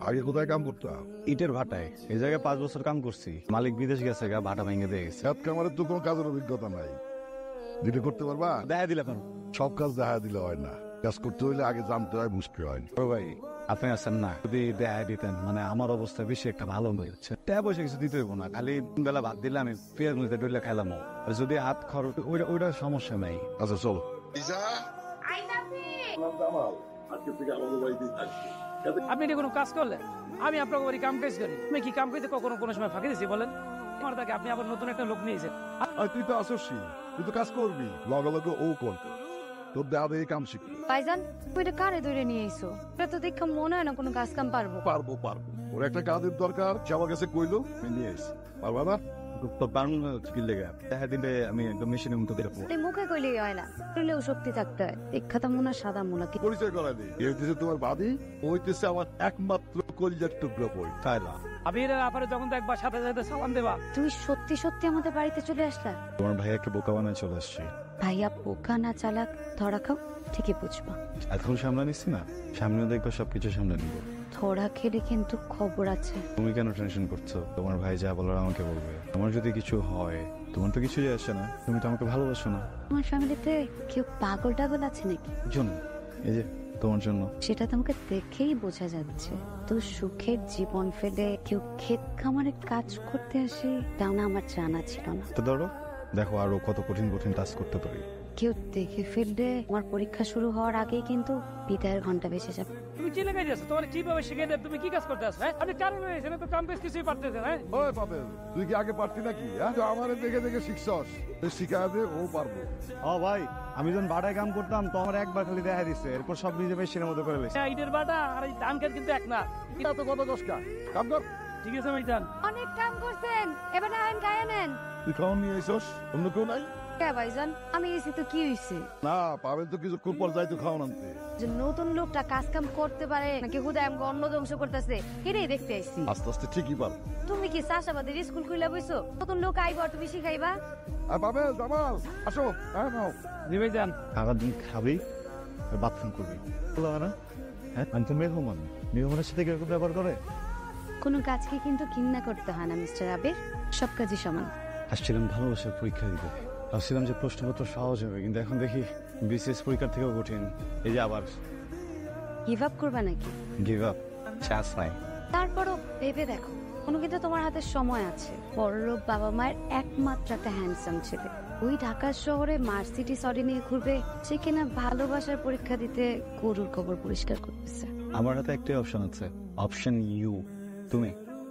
আগে কোথায় কাম করতাম? ইটের ভাটায় এই জায়গায় 5 বছর কাম করছি। মালিক বিদেশ গেছে, ভাটা ভেঙে দিয়ে গেছে। খেত কামারের তো কোনো কাজের অভিজ্ঞতা নাই, দিলে করতে পারবা? দেখা দিলে কেন? সব কাজ দেখা দিলে হয় না, কাজ করতে হইলে আগে জানতে হয়, বুঝতে হয়। ও ভাই, আপনি আছেন না, যদি দেখা দিতেন, মানে আমার অবস্থা বেশি একটা ভালো হয়েছে। টাকা পয়সা কিছু দিতে হইব না, খালি বেলা ভাত দিলে আমি পেঁয়াজ মরিচে ডইলে খাইলাম। আর যদি হাত খরচ ওইটা সমস্যা নাই। আচ্ছা চলো। আপনি এটা কোনো কাজ করলেন? আমি আপনার বাড়ি কাম কাজ করি, আমি কি কাম করতে কখনো কোনো সময় ফাঁকি দিয়েছি বলেন? আমার তাকে আপনি আবার নতুন একটা লোক নিয়েছেন। তুই তো আসছি, তুই তো কাজ করবি, লগে লগে ও করবে, তোর দেওয়া দিয়ে কাম শিখবি। ভাইজান, ওইটা কারে ধরে নিয়ে এসো? এটা তো দেখে মনে হয় না কোনো কাজ কাম পারবো। পারবো পারবো, ওর একটা কাজের দরকার, সে আমার কাছে কইলো, আমি নিয়ে এসছি। পারবা না? দেখা দিলে আমি একদম মেশিনের মতো দিয়ে এই মুখে কইলেই হয় না, শরীরেও শক্তি থাকতে হয়। দেখা মনে হয় সাদা মোলা কি পরিচয় করাই দিই, এ হইতেছে তোমার বাদী, ও হইতেছে আমার একমাত্র কলিজার টুকরো বই। খাইলাম। আবির আবার যখন তো একবার সাথে সাথে সালাম দেবা। তুমি সত্যি সত্যি আমাদের বাড়িতে চলে আসলা? তোমার ভাইয়াকে বোকা বানায় চলে আসছি। ভাইয়া বোকা না চালাক ধরা খাও, ঠিকই বুঝবা। এখন সামনে নিচ্ছি না, সামনে দেখবো সবকিছু সামনে নিব। ধরা খেলে কিন্তু খবর আছে। তুমি কেন টেনশন করছো? তোমার ভাই যা বলার আমাকে বলবে। তোমার যদি কিছু হয়, তোমার তো কিছুই আসে না, তুমি তো আমাকে ভালোবাসো না। তোমার ফ্যামিলিতে কেউ পাগল টাগল আছে নাকি? জন্য এই যে তোমার জন্য। সেটা তোমাকে দেখেই বোঝা যাচ্ছে। তো সুখের জীবন ফেলে কেউ ক্ষেত খামারে কাজ করতে আসে, তাও না আমার জানা ছিল না। তো ধরো, দেখো আরো কত কঠিন কঠিন টাস্ক করতে পারি। কেউ দেখে ফেললে আমার পরীক্ষা শুরু হওয়ার আগেই কিন্তু বিদায়ের ঘন্টা বেঁচে যাবে। তুমি কি লেগে যাচ্ছ? তোমার কিভাবে শিখে দেয়? তুমি কি কাজ করতে আসো? হ্যাঁ, আপনি কারণ এখানে তো কাম কাজ কিছুই পারতেছেন। হ্যাঁ, ওই পাবেল, তুই কি আগে পারতি নাকি? আমারে দেখে দেখে শিখছস, শিখায় দে, ও পারবো। ও ভাই, আমি যখন ভাড়ায় কাম করতাম তো আমার একবার খালি দেখা দিচ্ছে, এরপর সব নিজে মেশিনের মতো করে লেছে। ইটের বাটা আর এই ধান খেত কিন্তু এক না। এটা তো কত কষ্ট, কাম কর। ঠিক আছে ভাইজান, অনেক কাম করছেন, এবার আইন গায়ে নেন। তুই খাওয়ান নিয়ে আইসস, অন্য কেউ নাই? কে ভাইজান, আমি এসে তো কি হইছে? না, পাবেল তো কিছু খুব পর যাই তো খাওয়ান আনতে। যে নতুন লোকটা কাজ কাম করতে পারে নাকি হুদায় আমাকে অন্ন ধ্বংস করতেছে, এটাই দেখতে আইছি। আস্তে আস্তে ঠিকই পারবো। তুমি কি চাষাবাদের স্কুল খুলে বইছো? নতুন লোক আইব আর তুমি শিখাইবা? আর পাবেল, জামাল, আসো, হ্যাঁ নাও। জি ভাইজান। সারাদিন খাবি আর বাথরুম করবি, বললাম না? হ্যাঁ, আমি তো মেহমান, মেহমানের সাথে কিরকম ব্যবহার করে। কোনো কাজকে কিন্তু ঘৃণা করতে হয় না মিস্টার আবির, সব কাজই সমান। আসছিলাম ভালোবাসার পরীক্ষা দিতে, ভাবছিলাম যে প্রশ্নপত্র সহজ হবে, কিন্তু এখন দেখি বিসিএস পরীক্ষার থেকেও কঠিন। এই যে আবার গিভ আপ করবা নাকি? গিভ আপ, চান্স নাই। তারপরও ভেবে দেখো, কোনো কিন্তু তোমার হাতে সময় আছে। বড়লোক বাবা মায়ের একমাত্র একটা হ্যান্ডসাম ছেলে, ওই ঢাকার শহরে মার্সিডিজ অডি নিয়ে ঘুরবে, সে কিনা ভালোবাসার পরীক্ষা দিতে গরুর কবর পরিষ্কার করতেছে। আমার হাতে একটাই অপশন আছে, অপশন ইউ, তুমি।